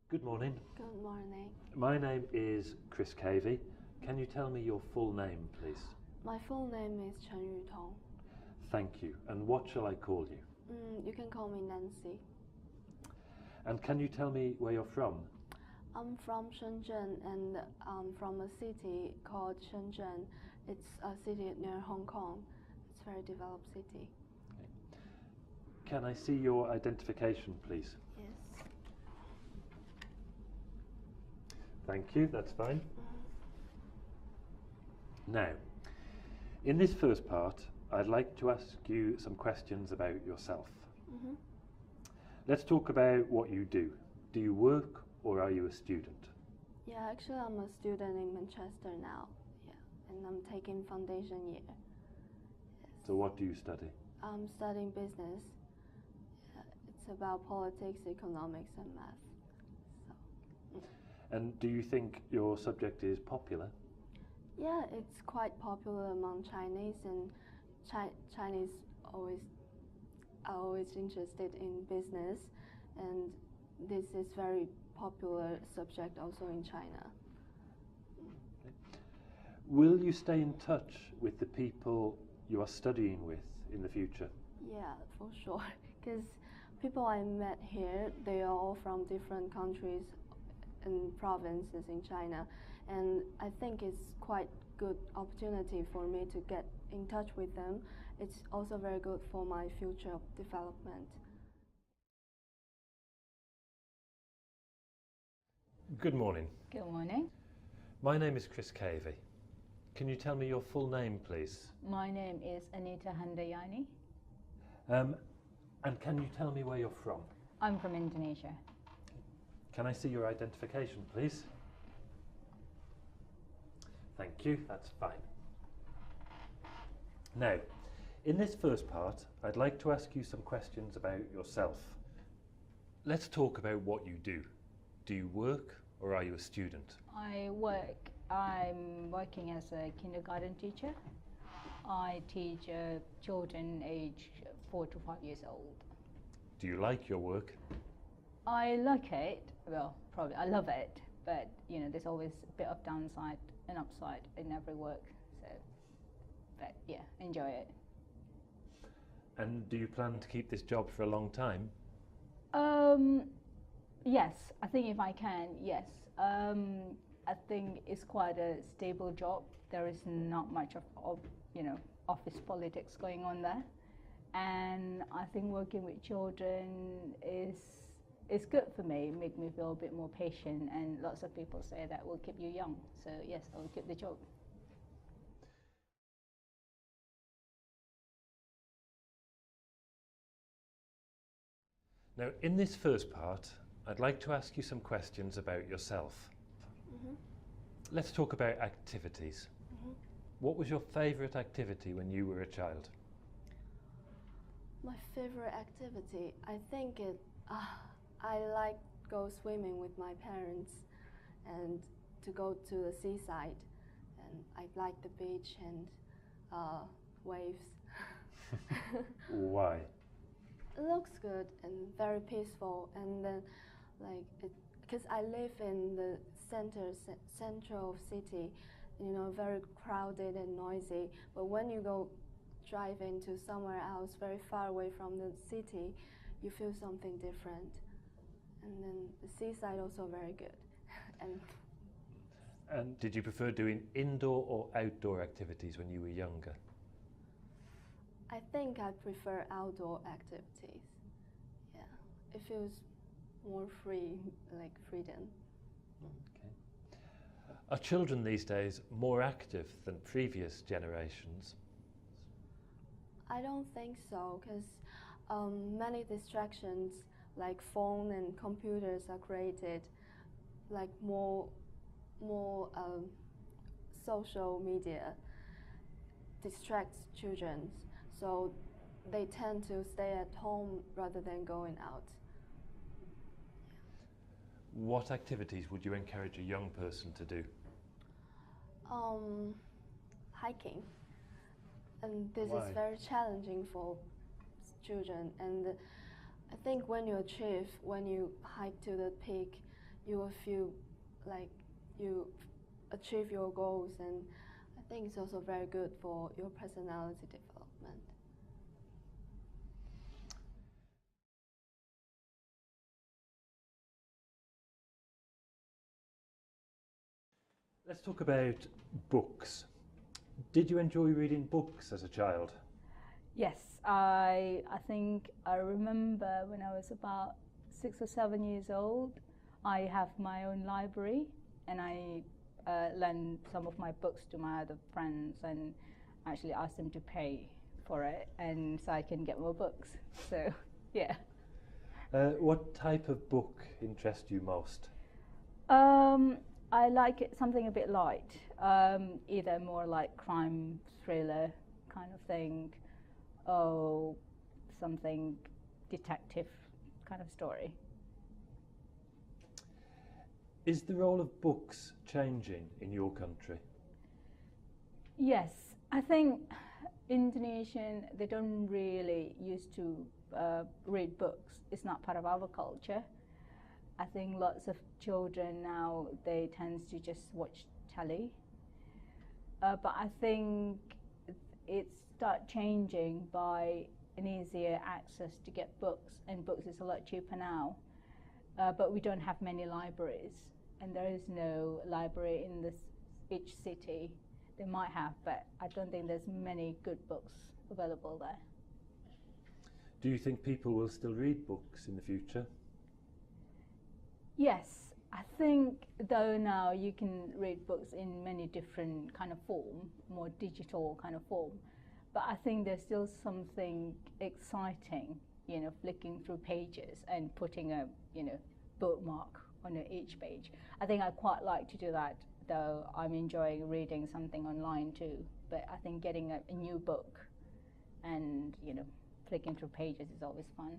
Good morning. Good morning. My name is Chris Cavey. Can you tell me your full name, please? My full name is Chen Yutong. Thank you. And what shall I call you? You can call me Nancy. And can you tell me where you're from? I'm from Shenzhen and from a city called Shenzhen. It's a city near Hong Kong. It's a very developed city. Okay. Can I see your identification, please? Yes. Thank you, that's fine. Now, in this first part, I'd like to ask you some questions about yourself. Let's talk about what you do. Do you work or are you a student? Yeah, actually I'm a student in Manchester now. Yeah, and I'm taking foundation year. Yes. So what do you study? I'm studying business. Yeah, it's about politics, economics and math. And do you think your subject is popular? Yeah, it's quite popular among Chinese, and Chinese are always interested in business, and this is very popular subject also in China. Okay. Will you stay in touch with the people you are studying with in the future? Yeah, for sure, because people I met here, they are all from different countries and provinces in China, and I think it's quite good opportunity for me to get in touch with them. It's also very good for my future development. Good morning. Good morning. My name is Chris Cavey. Can you tell me your full name, please? My name is Anita Handayani. And can you tell me where you're from? I'm from Indonesia. Can I see your identification, please? Thank you, that's fine. Now, in this first part, I'd like to ask you some questions about yourself. Let's talk about what you do. Do you work or are you a student? I work. I'm working as a kindergarten teacher. I teach children aged 4 to 5 years old. Do you like your work? I like it. Well, probably I love it, but you know, there's always a bit of downside and upside in every work. So, but yeah, enjoy it. And do you plan to keep this job for a long time? Yes, I think if I can, yes. I think it's quite a stable job. There is not much of office politics going on there, and I think working with children is good for me. Make me feel a bit more patient, and lots of people say that will keep you young. So yes, I will keep the job. Now, in this first part, I'd like to ask you some questions about yourself. Let's talk about activities. What was your favourite activity when you were a child? My favorite activity, I think I like go swimming with my parents and to go to the seaside, and I like the beach and waves. Why? It looks good and very peaceful, and then because I live in the central city, you know, very crowded and noisy. But when you go drive into somewhere else, very far away from the city, you feel something different. And then the seaside also very good. And did you prefer doing indoor or outdoor activities when you were younger? I think I prefer outdoor activities. Yeah, it feels more free, like freedom. Okay. Are children these days more active than previous generations? I don't think so, because many distractions like phone and computers are created, like more social media distracts children, so they tend to stay at home rather than going out. What activities would you encourage a young person to do? Hiking, and this Why? is very challenging for children, and I think when you hike to the peak, you will feel like you achieve your goals, and I think it's also very good for your personality development. Let's talk about books. Did you enjoy reading books as a child? Yes, I think I remember when I was about 6 or 7 years old, I have my own library, and I lend some of my books to my other friends and actually ask them to pay for it, and so I can get more books. So, yeah. What type of book interests you most? I like it something a bit light, either more like crime thriller kind of thing, or something detective kind of story. Is the role of books changing in your country? Yes, I think Indonesian, they don't really used to read books. It's not part of our culture. I think lots of children now, they tend to just watch telly. But I think it start changing by an easier access to get books, and books is a lot cheaper now. But we don't have many libraries, and there is no library in each city. They might have, but I don't think there's many good books available there. Do you think people will still read books in the future? Yes, I think though now you can read books in many different kind of form, more digital kind of form, but I think there's still something exciting, flicking through pages and putting a, bookmark on each page. I think I quite like to do that, though I'm enjoying reading something online too, but I think getting a new book and, flicking through pages is always fun.